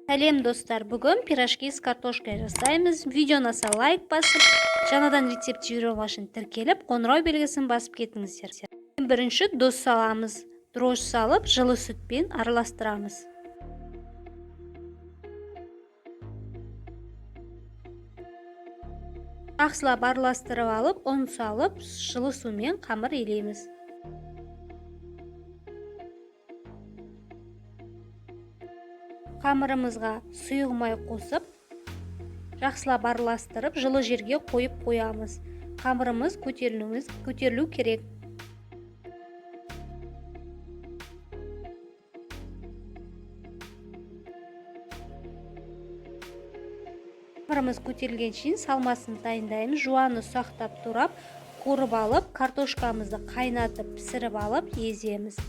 Сәлем достар, бүгін пирожки с картошкой жасаймыз. Видеоны аса лайк басып, жаңадан рецепт жіберу үшін тіркеліп, қоңырау белгісін басып кетіңіздер. Бірінші тұз саламыз. Дрожж салып, жылы сүтпен араластырамыз. Жақсылап араластырып алып, ұн салып, жылы сумен қамыр илейміз. Қамырымызға сұйық май қосып, жақсылап араластырып, жылы жерге қойып қоямыз. Қамырымыз көтерілу керек. Қамырымыз көтерілгенше салмасын дайындаймыз. Жуаны ұсақтап турап, қуырып алып, картошкамызды қайнатып, пісіріп алып, еземіз.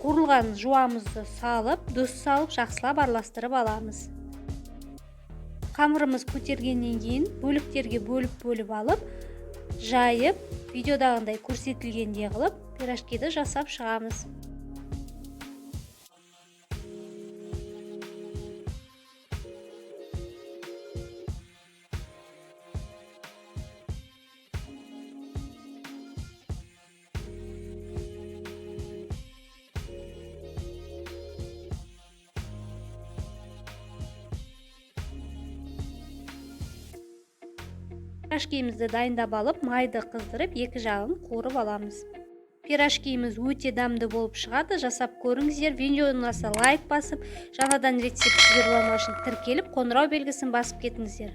Қуырылған жуамызды салып, тұз салып, жақсылап араластырып аламыз. Қамырымыз көтергеннен кейін бөліктерге бөліп алып, жайып, видеодағындай көрсетілгендей қылып, пирожкиді жасап шығамыз. Пирожкиімізді дайындап алып, майды қыздырып, екі жағын қуырып аламыз. Пирожкиіміз өте дәмді болып шығады. Жасап көріңіздер. Видеоны ұнаса лайк басып, жаңадан рецепт жіберу үшін тіркеліп, қоңырау белгісін басып кетіңіздер.